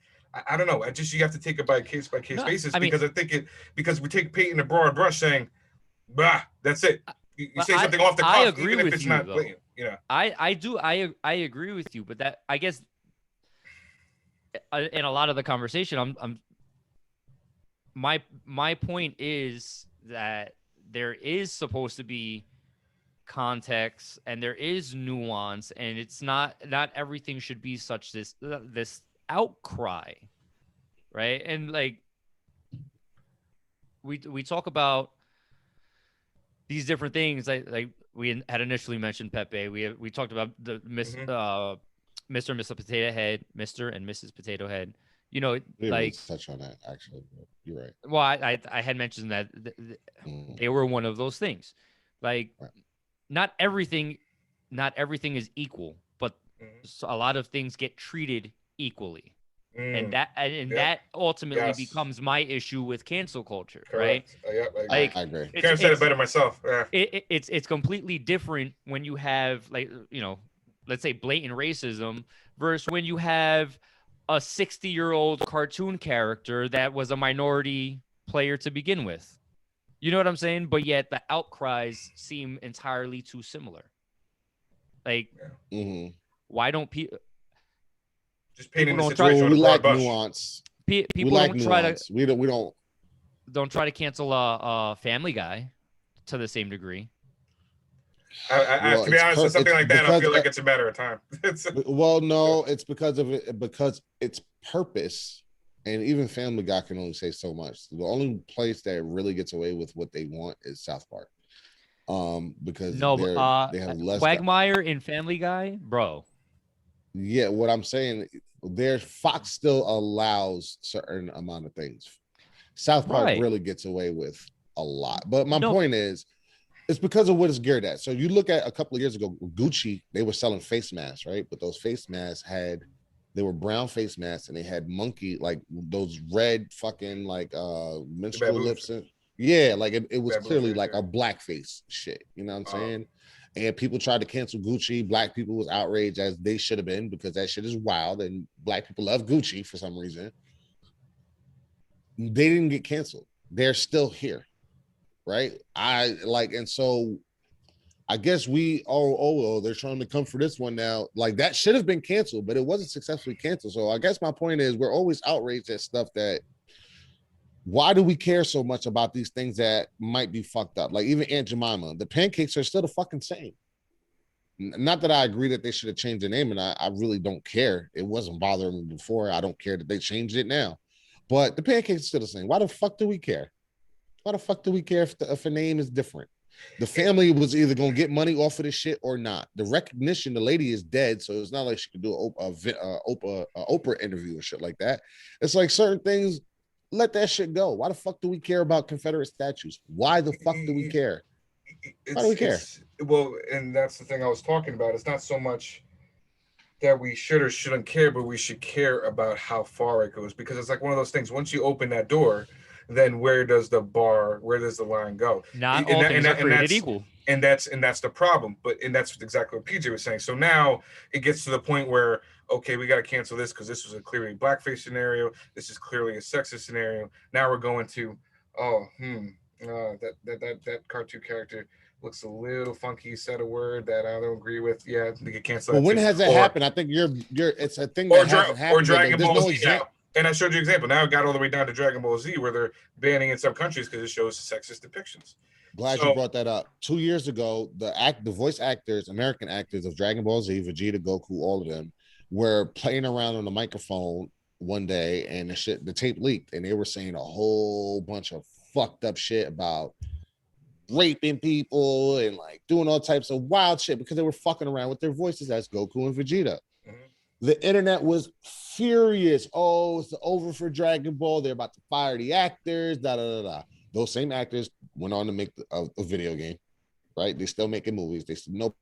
I don't know. You have to take it by case basis, because I think because we take paint in a broad brush saying, bah, that's it. You say something off the cuff, I agree even if with it's you, not though. blatant. Yeah. I agree with you, but that, I guess, in a lot of the conversation, my point is that there is supposed to be context and there is nuance, and it's not everything should be such this outcry, right? And like we talk about these different things, like we had initially mentioned Pepe. We talked about the Mr. and Mrs. Potato Head, Mr. and Mrs. Potato Head. You know, we like touch on that actually. You're right. Well, I had mentioned that they were one of those things. Like, right. not everything is equal, but a lot of things get treated equally. And that ultimately becomes my issue with cancel culture. Correct. Right? I agree. Can't have said it better myself. Yeah. It's completely different when you have, like, you know, let's say blatant racism versus when you have a 60-year-old cartoon character that was a minority player to begin with. You know what I'm saying? But yet the outcries seem entirely too similar. Like, why don't people just painting the situation? We lack nuance. People don't try to. We don't try to cancel a Family Guy to the same degree. To be honest, with something like that, I feel like it's a matter of time. Well, no, it's because of it, because it's purpose, and even Family Guy can only say so much. The only place that really gets away with what they want is South Park, because they have less. Quagmire in Family Guy, bro. Yeah, what I'm saying, Fox still allows certain amount of things. South Park really gets away with a lot, but my point is, it's because of what it's geared at. So you look at a couple of years ago, Gucci, they were selling face masks, right? But those face masks they were brown face masks, and they had monkey, like those red fucking like minstrel lips. Yeah, like it was clearly like a blackface shit. You know what I'm saying? And people tried to cancel Gucci. Black people was outraged, as they should have been, because that shit is wild, and black people love Gucci for some reason. They didn't get canceled. They're still here. Right. And so I guess they're trying to come for this one now. Like, that should have been canceled, but it wasn't successfully canceled. So I guess my point is, we're always outraged at stuff that, why do we care so much about these things that might be fucked up? Like, even Aunt Jemima, the pancakes are still the fucking same. Not that I agree that they should have changed the name, and I really don't care. It wasn't bothering me before. I don't care that they changed it now, but the pancakes are still the same. Why the fuck do we care? Why the fuck do we care if a name is different? The family was either going to get money off of this shit or not. The recognition, the lady is dead, so it's not like she could do a Oprah interview and shit like that. It's like certain things, let that shit go. Why the fuck do we care about Confederate statues? Why the fuck do we care? Why do we care? Well, and that's the thing I was talking about. It's not so much that we should or shouldn't care, but we should care about how far it goes, because it's like one of those things. Once you open that door, then where does the line go? Not all things are created equal. And that's the problem. And that's exactly what PJ was saying. So now it gets to the point where, okay, we got to cancel this because this was a clearly blackface scenario. This is clearly a sexist scenario. Now we're going to, that cartoon character looks a little funky, said a word that I don't agree with. Yeah, we could cancel that. Well, when has that happened? I think it's a thing that hasn't happened. Or Dragon Ball Z now. And I showed you an example. Now it got all the way down to Dragon Ball Z, where they're banning in some countries because it shows sexist depictions. Glad you brought that up. 2 years ago, the voice actors, American actors of Dragon Ball Z, Vegeta, Goku, all of them, were playing around on the microphone one day, and the tape leaked, and they were saying a whole bunch of fucked up shit about raping people and like doing all types of wild shit because they were fucking around with their voices as Goku and Vegeta. The internet was furious. Oh, it's over for Dragon Ball. They're about to fire the actors. Those same actors went on to make a video game, right? They're still making movies. They still nobody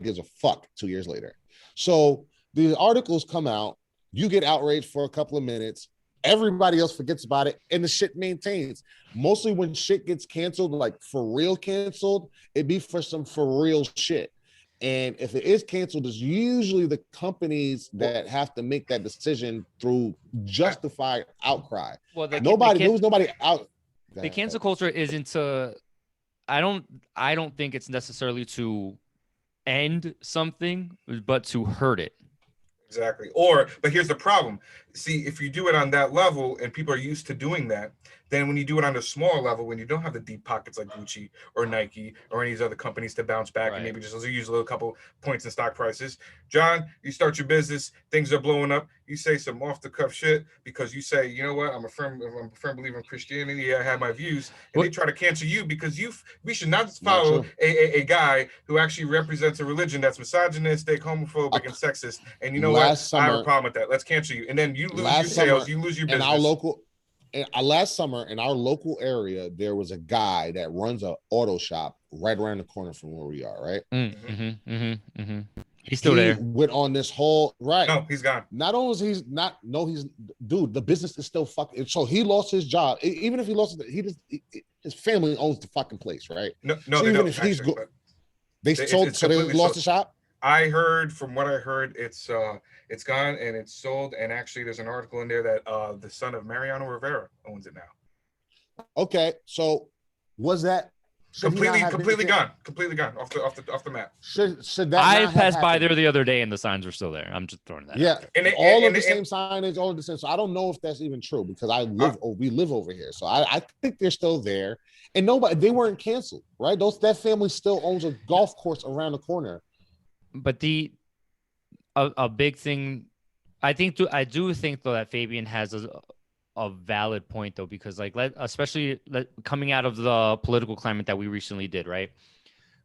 gives a fuck 2 years later. So these articles come out. You get outraged for a couple of minutes. everybody else forgets about it, and the shit maintains. Mostly when shit gets canceled, like for real canceled, it be for some for real shit. And if it is canceled, it's usually the companies that have to make that decision through justified outcry. Well, there was nobody out. The cancel culture isn't to. I don't think it's necessarily to end something, but to hurt it. Exactly. But here's the problem. See, if you do it on that level and people are used to doing that, then when you do it on a smaller level, when you don't have the deep pockets like Gucci or Nike or any of these other companies to bounce back and maybe just use a little couple points in stock prices. John, you start your business, things are blowing up. You say some off the cuff shit because you say, you know what, I'm a firm believer in Christianity. I have my views, and they try to cancel you because we should not follow a guy who actually represents a religion that's misogynistic, homophobic, and sexist. And you know what? I have a problem with that. Let's cancel you. And then you lose your sales, you lose your business. Last summer in our local area, there was a guy that runs an auto shop right around the corner from where we are, right? He's still there. Went on this whole No, he's gone. Not only is he's not, dude, the business is still fucking. So he lost his job. Even if he lost it, his family owns the fucking place, right? No, so they don't. They sold, so they lost the shop. From what I heard, it's gone and it's sold. And actually, there's an article in there that the son of Mariano Rivera owns it now. Okay, so was that completely gone off the map? Should that? I passed by there the other day and the signs were still there. I'm just throwing that. Yeah, and all of the same signage, all of the same. So I don't know if that's even true because we live over here, so I think they're still there. And they weren't canceled, right? That family still owns a golf course around the corner. But a big thing, I do think though that Fabian has a valid point though, because especially coming out of the political climate that we recently did, right?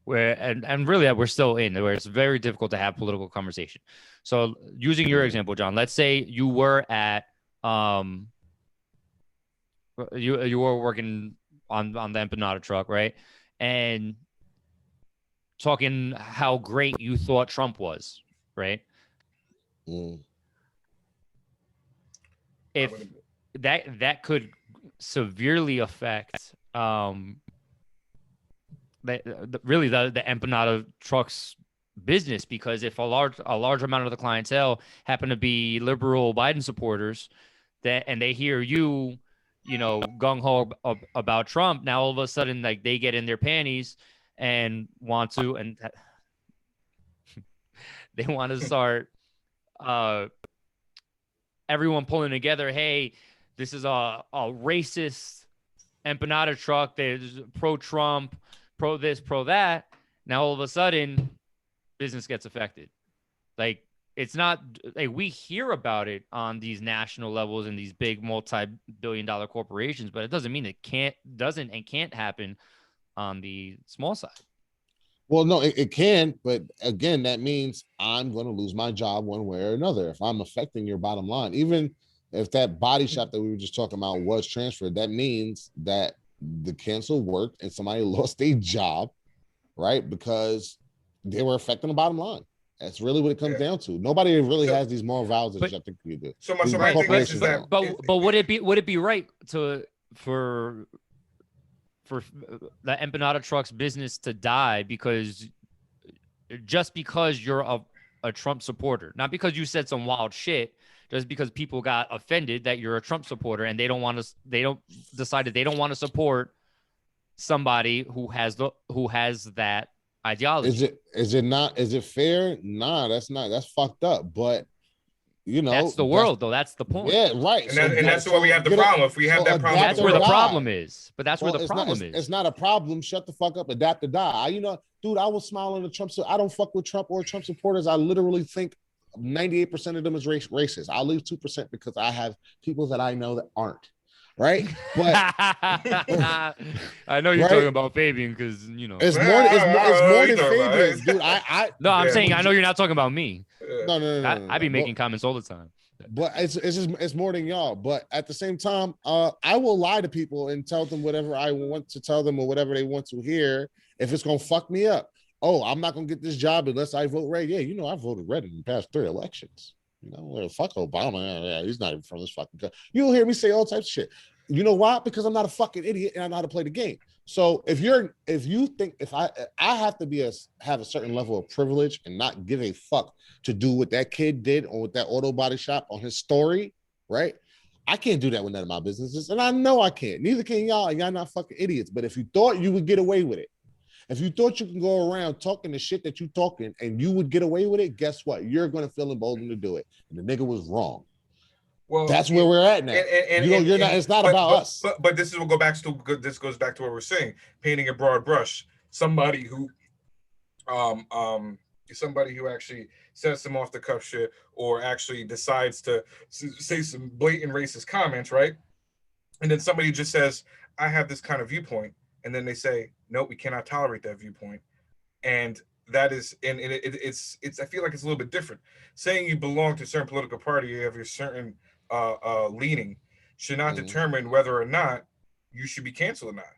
Where and really that we're still in, where it's very difficult to have political conversation. So using your example, John, let's say you were at you were working on the empanada truck, right? And talking how great you thought Trump was, right? If that could severely affect really the empanada trucks business, because if a large amount of the clientele happen to be liberal Biden supporters, and they hear you gung-ho about Trump, now all of a sudden they get in their panties and want to, and they want to start everyone pulling together. Hey, this is a racist empanada truck. There's pro-Trump, pro this, pro that. Now all of a sudden, business gets affected. It's not we hear about it on these national levels and these big multi-billion-dollar corporations, but it doesn't mean it can't happen on the small side. Well, no, it can, but again, that means I'm going to lose my job one way or another if I'm affecting your bottom line. Even if that body shop that we were just talking about was transferred, that means that the cancel worked and somebody lost their job, right? Because they were affecting the bottom line. That's really what it comes down to. Nobody really has these moral values that I think we do. So my thing is that, but would it be right for the empanada truck's business to die because you're a Trump supporter, not because you said some wild shit, just because people got offended that you're a Trump supporter and they decided they don't want to support somebody who has that ideology. Is it fair? Nah, that's fucked up. But that's the world, though. That's the point. Yeah, right. And that's where we have the problem. If we have that problem, that's where the problem is. But that's where the problem is. It's not a problem. Shut the fuck up. Adapt or die. Dude, I was smiling at Trump. So I don't fuck with Trump or Trump supporters. I literally think 98% of them is racist. I'll leave 2% because I have people that I know that aren't. Right, but I know you're talking about Fabian because it's more than Fabian, dude. I'm saying I know you're not talking about me. No. I be making comments all the time. But it's more than y'all. But at the same time, I will lie to people and tell them whatever I want to tell them or whatever they want to hear if it's gonna fuck me up. Oh, I'm not gonna get this job unless I vote red. Yeah, I voted red in the past 3 elections. You know, well, fuck Obama. Yeah, he's not even from this fucking country. You'll hear me say all types of shit. You know why? Because I'm not a fucking idiot and I know how to play the game. So if you think I have to have a certain level of privilege and not give a fuck to do what that kid did or with that auto body shop on his story, right? I can't do that with none of my businesses, and I know I can't. Neither can y'all, and y'all not fucking idiots. But if you thought you would get away with it, if you thought you can go around talking the shit that you talking and you would get away with it, guess what? You're going to feel emboldened to do it. And the nigga was wrong. Well, that's where we're at now. You're not. It's not about us. But this is what this goes back to what we're saying. Painting a broad brush. Somebody who actually says some off the cuff shit or actually decides to say some blatant racist comments, right? And then somebody just says, "I have this kind of viewpoint," and then they say, "No, we cannot tolerate that viewpoint," and that is, and it's. I feel like it's a little bit different. Saying you belong to a certain political party, you have your certain leaning, should not determine whether or not you should be canceled or not.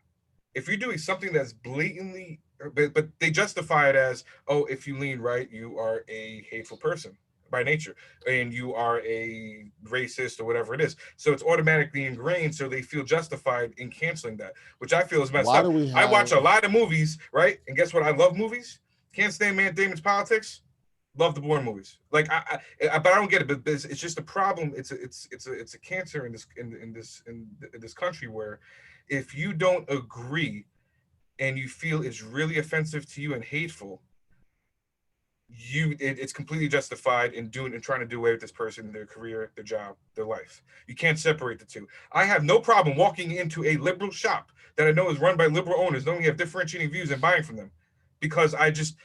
If you're doing something that's blatantly, but they justify it as, oh, if you lean right, you are a hateful person by nature, and you are a racist or whatever it is. So it's automatically ingrained, so they feel justified in canceling that, which I feel is messed up. I watch a lot of movies, right? And guess what? I love movies. Can't stand Matt Damon's politics. Love the Bourne movies. Like but I don't get it. But it's just a problem. It's a cancer in this country where if you don't agree and you feel it's really offensive to you and hateful, it's completely justified in trying to do away with this person, their career, their job, their life. You can't separate the two. I have no problem walking into a liberal shop that I know is run by liberal owners, knowing you have differentiating views and buying from them. Because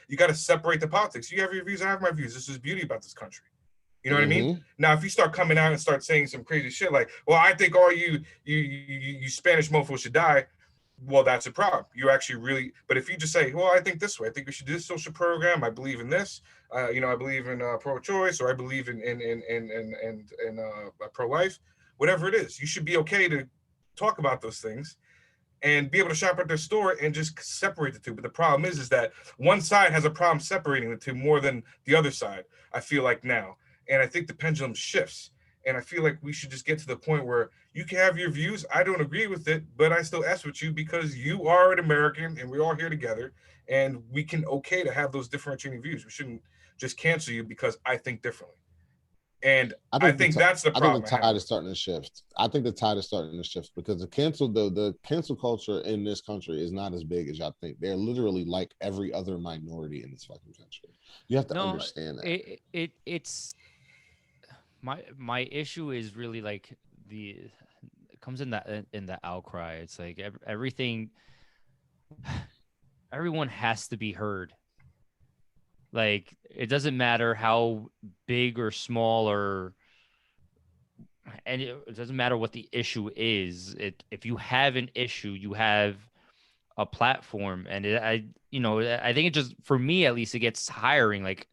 you got to separate the politics. You have your views, I have my views. This is beauty about this country. You know what I mean? Now, if you start coming out and start saying some crazy shit like, well, I think all you Spanish mofos should die, well, that's a problem. You actually really, but if you just say, well, I think this way, I think we should do this social program. I believe in this. I believe in pro-choice, or I believe in pro-life, whatever it is. You should be okay to talk about those things and be able to shop at their store and just separate the two. But the problem is that one side has a problem separating the two more than the other side, I feel like now. And I think the pendulum shifts. And I feel like we should just get to the point where you can have your views. I don't agree with it, but I still S with you because you are an American and we're all here together. And we can to have those differentiating views. We shouldn't just cancel you because I think differently. And I think that's the problem. I think the tide is starting to shift. I think the tide is starting to shift because the cancel culture in this country is not as big as y'all think. They're literally like every other minority in this fucking country. You have to understand that. It's my issue is really like it comes in the outcry. It's like everyone has to be heard. Like, it doesn't matter how big or small and it doesn't matter what the issue is. If you have an issue, you have a platform, and I think it just, for me at least, it gets tiring. Like,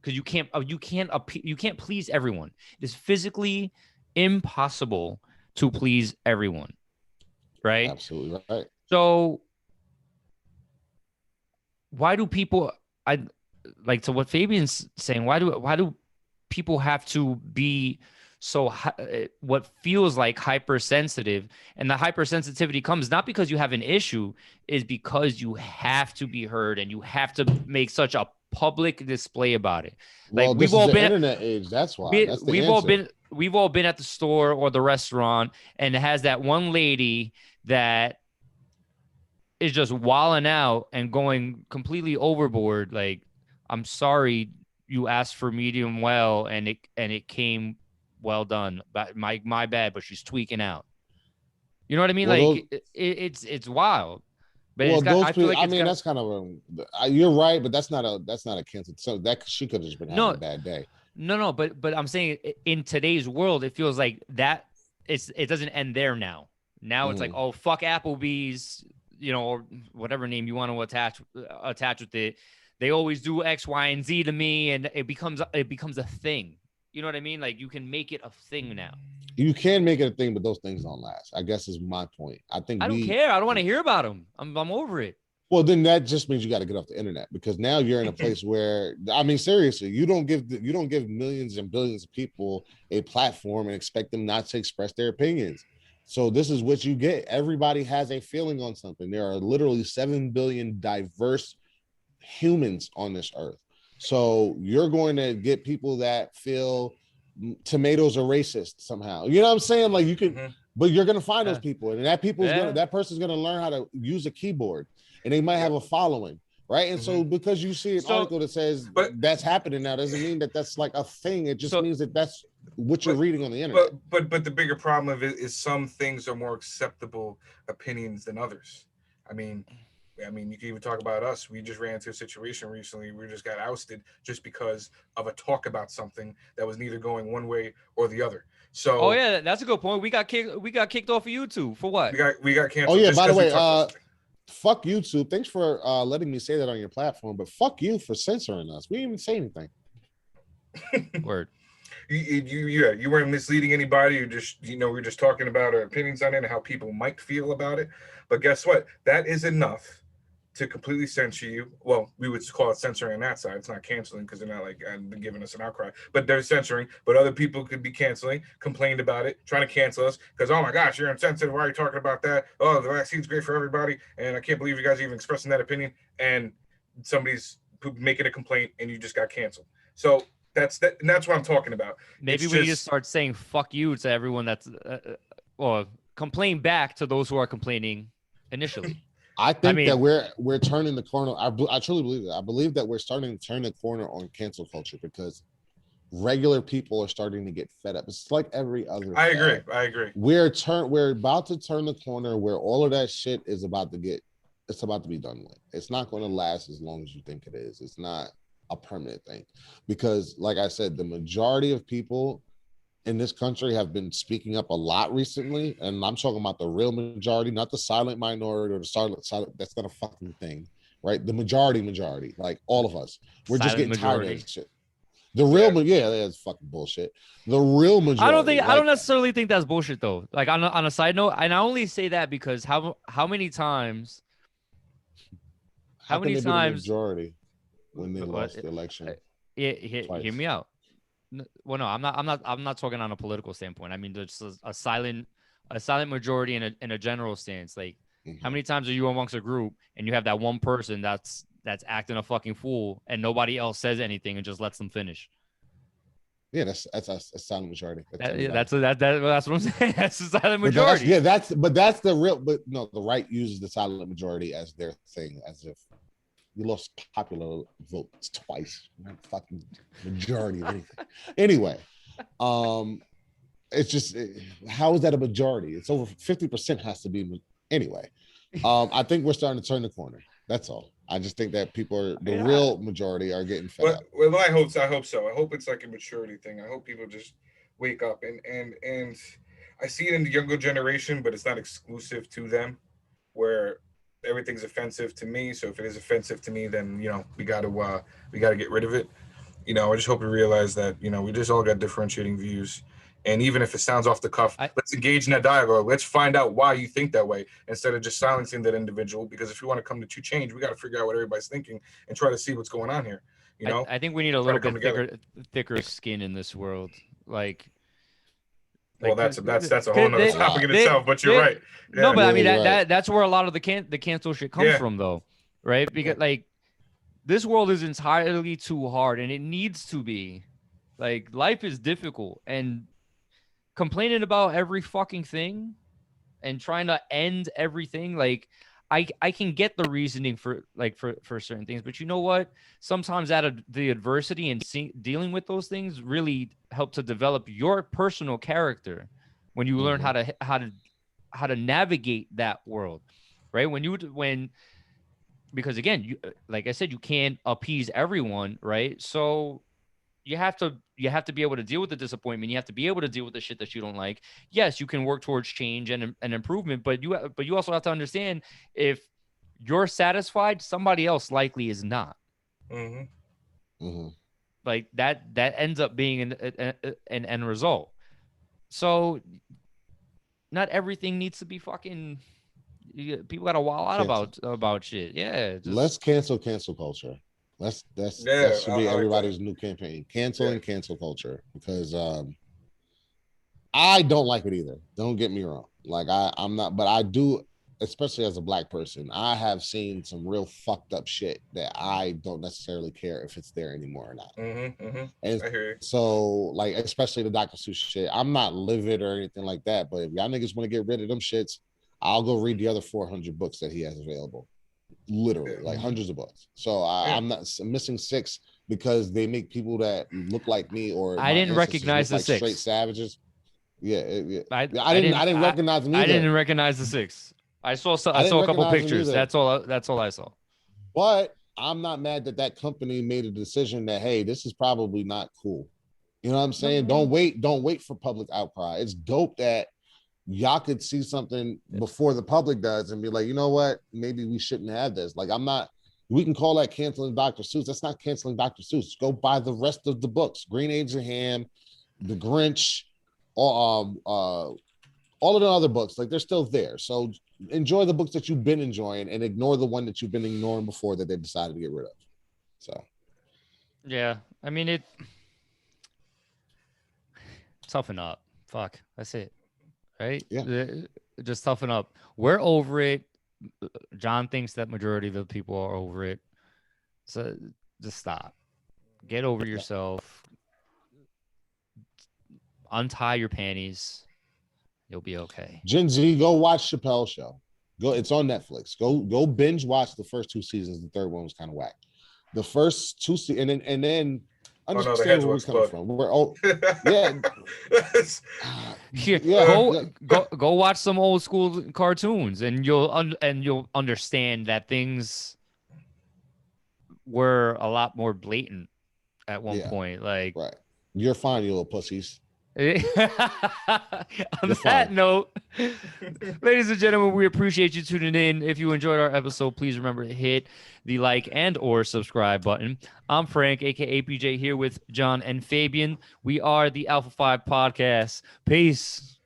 because you can't please everyone. It is physically impossible to please everyone, right? Absolutely right. So why do people? Like, to what Fabian's saying, why do people have to be so what feels like hypersensitive? And the hypersensitivity comes not because you have an issue, is because you have to be heard and you have to make such a public display about it. Like, well, we've all been internet age. That's why we've all been at the store or the restaurant, and it has that one lady that is just wilding out and going completely overboard. Like, I'm sorry, you asked for medium well, and it came well done. But my bad. But she's tweaking out. You know what I mean? Well, like, it's wild. But that's kind of you're right, but that's not a cancel. So that she could have just been having a bad day. No. But I'm saying in today's world, it feels like that it doesn't end there now. Now it's like, oh, fuck Applebee's, or whatever name you want to attach with it. They always do X, Y, and Z to me, and it becomes a thing. You know what I mean? Like, you can make it a thing now. You can make it a thing, but those things don't last, I guess, is my point. I don't care. I don't want to hear about them. I'm over it. Well, then that just means you got to get off the internet, because now you're in a place where, I mean, seriously, you don't give millions and billions of people a platform and expect them not to express their opinions. So this is what you get. Everybody has a feeling on something. There are literally 7 billion diverse humans on this earth. So you're going to get people that feel tomatoes are racist somehow. You know what I'm saying? Like you can, but you're going to find those people, and that person's going to learn how to use a keyboard, and they might have a following, right? And so because you see an article that says that's happening now, doesn't mean that that's like a thing. It just means that that's what you're reading on the internet. But the bigger problem of it is some things are more acceptable opinions than others. I mean, you can even talk about us. We just ran into a situation recently. We just got ousted just because of a talk about something that was neither going one way or the other. So, oh yeah, that's a good point. We got kicked off of YouTube for what? We got canceled. Oh yeah, by the way, fuck YouTube. Thanks for letting me say that on your platform, but fuck you for censoring us. We didn't even say anything. Word. You weren't misleading anybody. You just, we're just talking about our opinions on it and how people might feel about it. But guess what? That is enough to completely censor you. Well, we would call it censoring on that side. It's not canceling because they're not like giving us an outcry, but they're censoring. But other people could be canceling, complained about it, trying to cancel us because, oh my gosh, you're insensitive. Why are you talking about that? Oh, the vaccine's great for everybody, and I can't believe you guys are even expressing that opinion. And somebody's making a complaint, and you just got canceled. So that's what I'm talking about. Maybe we need to start saying "fuck you" to everyone that's, or complain back to those who are complaining initially. I think that we're turning the corner. I truly believe that. I believe that we're starting to turn the corner on cancel culture because regular people are starting to get fed up. It's like every other. I agree. We're about to turn the corner where all of that shit is about to be done with. It's not going to last as long as you think it is. It's not a permanent thing because, like I said, the majority of people in this country have been speaking up a lot recently, and I'm talking about the real majority, not the silent minority or the silent. That's not a fucking thing, right? The majority, like all of us, we're just getting tired of this shit. The real, that's fucking bullshit. The real majority. I don't necessarily think that's bullshit though. Like on a side note, and I only say that because how many times? How many times? The majority when they lost the election. Hear me out. Well, no, I'm not talking on a political standpoint. I mean, there's a silent majority in a general stance. Like, how many times are you amongst a group and you have that one person that's acting a fucking fool and nobody else says anything and just lets them finish? Yeah, that's a silent majority. That's what I'm saying. That's a silent majority. That's the real. But no, the right uses the silent majority as their thing, as if you lost popular votes twice, not fucking majority of anything. Anyway, it's just how is that a majority? It's over 50% has to be. Anyway, I think we're starting to turn the corner. That's all. I just think that people are the real majority are getting fed up. Well, I hope so. I hope it's like a maturity thing. I hope people just wake up and I see it in the younger generation, but it's not exclusive to them, where everything's offensive to me. So if it is offensive to me, then we got to get rid of it. I just hope we realize that we just all got differentiating views, and even if it sounds off the cuff, let's engage in that dialogue. Let's find out why you think that way instead of just silencing that individual. Because if you want to come to change, we got to figure out what everybody's thinking and try to see what's going on here. I think we need a little bit thicker skin in this world. Well, that's a whole nother topic in itself, but you're right. Yeah, no, but I mean that's where a lot of the cancel shit comes from, though, right? Because this world is entirely too hard, and it needs to be. Life is difficult, and complaining about every fucking thing and trying to end everything, I can get the reasoning for certain things, but you know what? Sometimes the adversity and dealing with those things really help to develop your personal character when you learn how to navigate that world, right? Because again, you, like I said, you can't appease everyone, right? So you have to be able to deal with the disappointment. You have to be able to deal with the shit that you don't like. Yes, you can work towards change and improvement, but you also have to understand if you're satisfied, somebody else likely is not. That ends up being an end result. So not everything needs to be fucking people got to wall out about shit. Yeah. Let's cancel culture. That should be everybody's new campaign. Cancel culture, because I don't like it either. Don't get me wrong. Like I'm not, but I do, especially as a Black person, I have seen some real fucked up shit that I don't necessarily care if it's there anymore or not. And I hear you. So, like, especially the Dr. Seuss shit, I'm not livid or anything like that, but if y'all niggas want to get rid of them shits, I'll go read the other 400 books that he has available. Literally, like hundreds of books. So I'm missing 6 because they make people that look like me or I didn't recognize the 6 straight savages. I didn't recognize them either. I didn't recognize the 6. I saw a couple pictures. That's all I saw. But I'm not mad that company made a decision that, hey, this is probably not cool. You know what I'm saying? Mm-hmm. Don't wait for public outcry. It's dope that y'all could see something before the public does and be like, you know what? Maybe we shouldn't have this. Like, we can call that canceling Dr. Seuss. That's not canceling Dr. Seuss. Go buy the rest of the books. Green Eggs and Ham, The Grinch, all of the other books. Like, they're still there. So enjoy the books that you've been enjoying and ignore the one that you've been ignoring before that they decided to get rid of. So. Yeah. I mean, toughen up. Fuck. That's it. Right? Yeah. Just toughen up. We're over it. John thinks that majority of the people are over it. So just stop. Get over yourself. Untie your panties. You'll be okay. Gen Z, go watch Chappelle's show. It's on Netflix. Go binge watch the first 2 seasons. The third one was kind of whack. The first 2 seasons, and then understand where we're coming from. Go watch some old school cartoons, and you'll understand that things were a lot more blatant at one point. Like, right, you're fine, you little pussies. On that note, ladies and gentlemen, we appreciate you tuning in. If you enjoyed our episode, please remember to hit the like and or subscribe button. I'm Frank, aka PJ, here with John and Fabian. We are the Alpha 5 Podcast. Peace.